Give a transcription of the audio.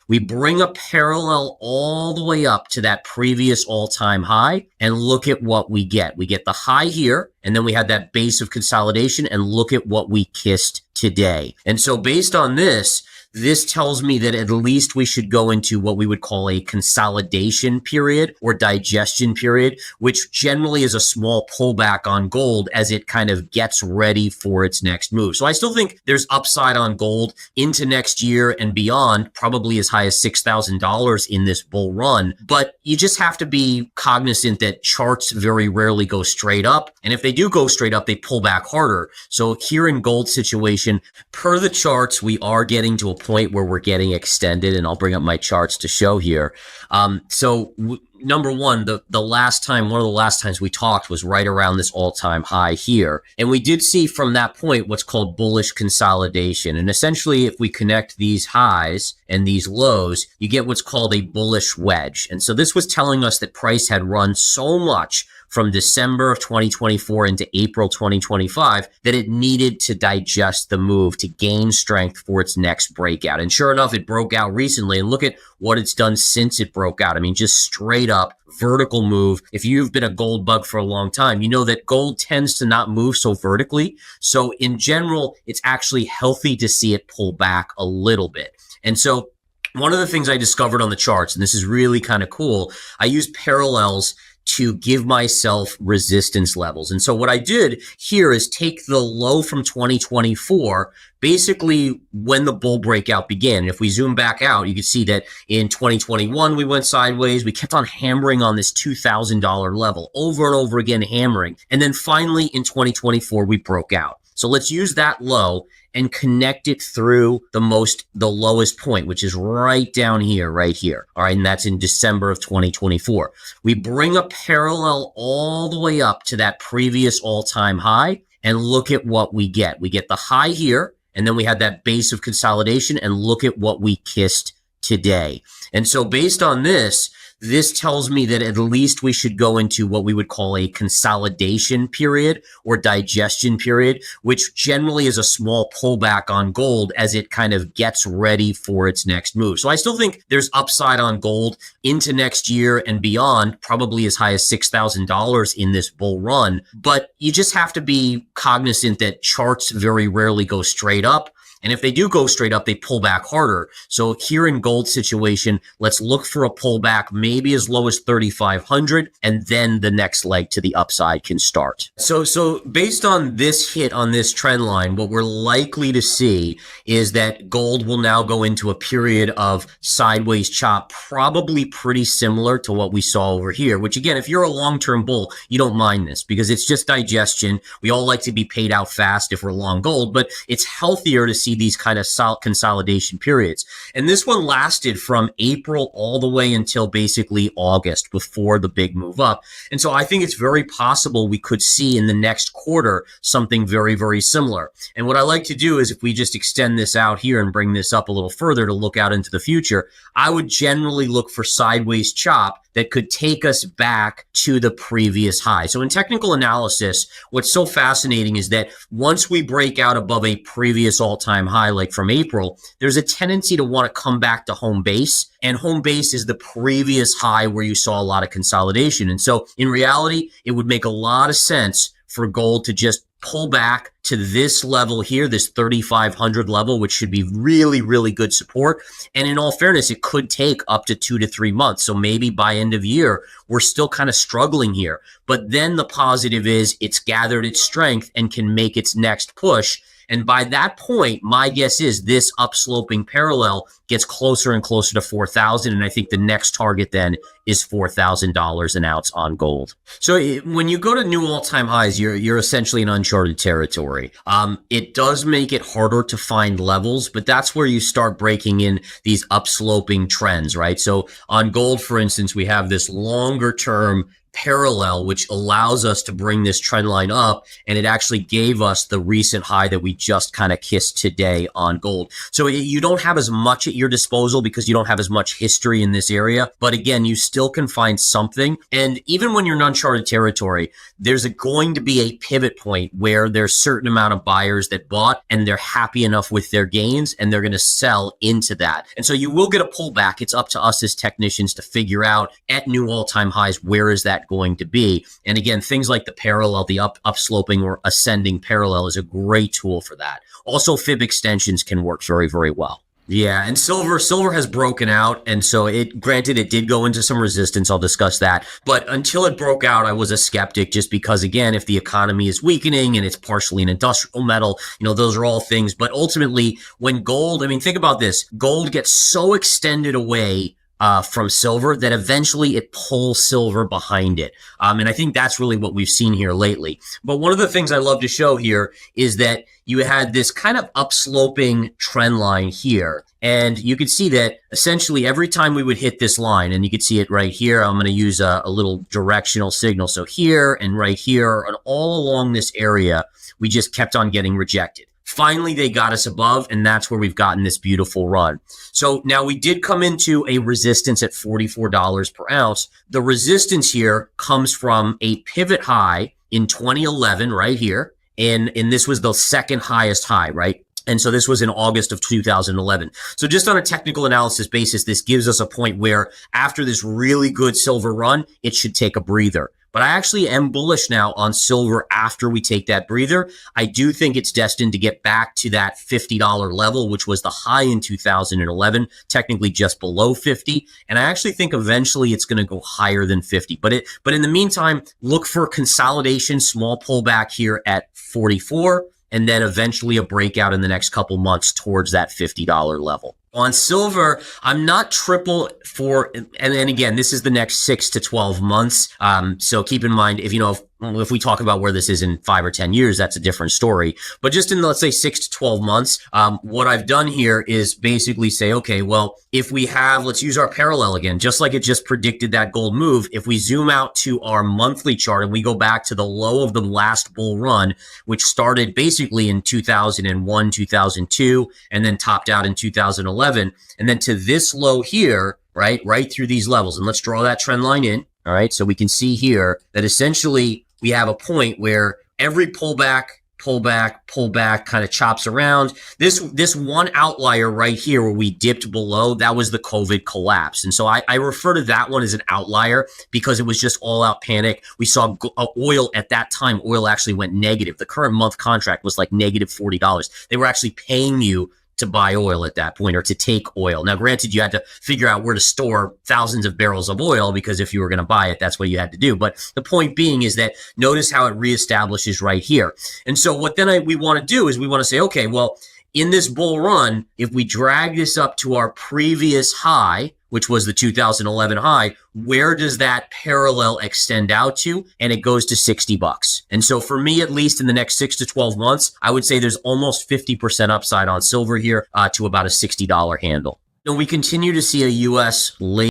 We bring a parallel all the way up to that previous all-time high and look at what we get. We get the high here, and then we had that base of consolidation, and look at what we kissed today. And so based on this tells me that at least we should go into what we would call a consolidation period or digestion period, which generally is a small pullback on gold as it kind of gets ready for its next move. So I still think there's upside on gold into next year and beyond, probably as high as $6,000 in this bull run. But you just have to be cognizant that charts very rarely go straight up. And if they do go straight up, they pull back harder. So here in gold situation, per the charts, we are getting to a point where we're getting extended, and I'll bring up my charts to show here. Number one, one of the last times we talked was right around this all-time high here. And we did see from that point what's called bullish consolidation. And essentially, if we connect these highs and these lows, you get what's called a bullish wedge. And so this was telling us that price had run so much from December of 2024 into April 2025 that it needed to digest the move to gain strength for its next breakout. And sure enough, it broke out recently, and look at what it's done since it broke out. I mean, just straight up vertical move. If you've been a gold bug for a long time, you know that gold tends to not move so vertically. So in general, it's actually healthy to see it pull back a little bit. And so one of the things I discovered on the charts, and this is really kind of cool, I use parallels to give myself resistance levels. And so what I did here is take the low from 2024, basically when the bull breakout began. If we zoom back out, you can see that in 2021, we went sideways. We kept on hammering on this $2,000 level over and over again, hammering. And then finally in 2024, we broke out. So let's use that low and connect it through the lowest point, which is right down here, right here. All right. And that's in December of 2024. We bring a parallel all the way up to that previous all-time high and look at what we get. We get the high here, and then we had that base of consolidation, and look at what we kissed today. And so based on this tells me that at least we should go into what we would call a consolidation period or digestion period, which generally is a small pullback on gold as it kind of gets ready for its next move. So I still think there's upside on gold into next year and beyond, probably as high as $6,000 in this bull run. But you just have to be cognizant that charts very rarely go straight up. And if they do go straight up, they pull back harder. So here in gold situation, let's look for a pullback, maybe as low as 3,500, and then the next leg to the upside can start. So based on this hit on this trend line, what we're likely to see is that gold will now go into a period of sideways chop, probably pretty similar to what we saw over here, which again, if you're a long-term bull, you don't mind this because it's just digestion. We all like to be paid out fast if we're long gold, but it's healthier to see these kind of consolidation periods. And this one lasted from April all the way until basically August before the big move up. And so I think it's very possible we could see in the next quarter something very, very similar. And what I like to do is if we just extend this out here and bring this up a little further to look out into the future, I would generally look for sideways chop that could take us back to the previous high. So in technical analysis, what's so fascinating is that once we break out above a previous all-time high, like from April, there's a tendency to want to come back to home base. And home base is the previous high where you saw a lot of consolidation. And so in reality, it would make a lot of sense for gold to just pull back to this level here, this 3,500 level, which should be really, really good support. And in all fairness, it could take up to 2 to 3 months. So maybe by end of year, we're still kind of struggling here. But then the positive is it's gathered its strength and can make its next push. And by that point, my guess is this upsloping parallel gets closer and closer to 4,000. And I think the next target then is $4,000 an ounce on gold. So when you go to new all-time highs, you're essentially in uncharted territory. It does make it harder to find levels, but that's where you start breaking in these upsloping trends, right? So on gold, for instance, we have this longer term parallel, which allows us to bring this trend line up, and it actually gave us the recent high that we just kind of kissed today on gold. So you don't have as much at your disposal because you don't have as much history in this area, but again, you still can find something. And even when you're in uncharted territory, there's going to be a pivot point where there's a certain amount of buyers that bought and they're happy enough with their gains and they're going to sell into that. And so you will get a pullback. It's up to us as technicians to figure out at new all-time highs, where is that going to be? And again, things like the parallel, the upsloping or ascending parallel is a great tool for that. Also, fib extensions can work very, very well. Yeah, and silver has broken out, and so granted, it did go into some resistance. I'll discuss that. But until it broke out, I was a skeptic just because, again, if the economy is weakening and it's partially an industrial metal, those are all things. But ultimately, when gold, think about this, gold gets so extended away from silver that eventually it pulls silver behind it. And I think that's really what we've seen here lately. But one of the things I love to show here is that you had this kind of upsloping trend line here. And you could see that essentially every time we would hit this line, and you could see it right here, I'm going to use a little directional signal. So here and right here and all along this area, we just kept on getting rejected. Finally, they got us above, and that's where we've gotten this beautiful run. So now we did come into a resistance at $44 per ounce. The resistance here comes from a pivot high in 2011 right here, and this was the second highest high, right? And so this was in August of 2011. So just on a technical analysis basis, this gives us a point where after this really good silver run, it should take a breather. But I actually am bullish now on silver after we take that breather. I do think it's destined to get back to that $50 level, which was the high in 2011, technically just below 50. And I actually think eventually it's going to go higher than 50. But in the meantime, look for consolidation, small pullback here at 44, and then eventually a breakout in the next couple months towards that $50 level. On silver, I'm not triple for, and then again, this is the next 6 to 12 months. So keep in mind, if we talk about where this is in 5 or 10 years, that's a different story. But just in, let's say, 6 to 12 months, what I've done here is basically say, okay, well, if we have, let's use our parallel again, just like it just predicted that gold move. If we zoom out to our monthly chart and we go back to the low of the last bull run, which started basically in 2001, 2002, and then topped out in 2011, and then to this low here, right through these levels. And let's draw that trend line in. All right. So we can see here that essentially we have a point where every pullback kind of chops around. This one outlier right here where we dipped below, that was the COVID collapse. And so I refer to that one as an outlier because it was just all out panic. We saw oil at that time, oil actually went negative. The current month contract was like negative $40. They were actually paying you to buy oil at that point or to take oil. Now, granted, you had to figure out where to store thousands of barrels of oil because if you were going to buy it, that's what you had to do. But the point being is that notice how it reestablishes right here. And so what then we want to do is we want to say, okay, well, in this bull run, if we drag this up to our previous high, which was the 2011 high, where does that parallel extend out to? And it goes to $60. And so for me, at least in the next 6 to 12 months, I would say there's almost 50% upside on silver here to about a $60 handle. And we continue to see a U.S.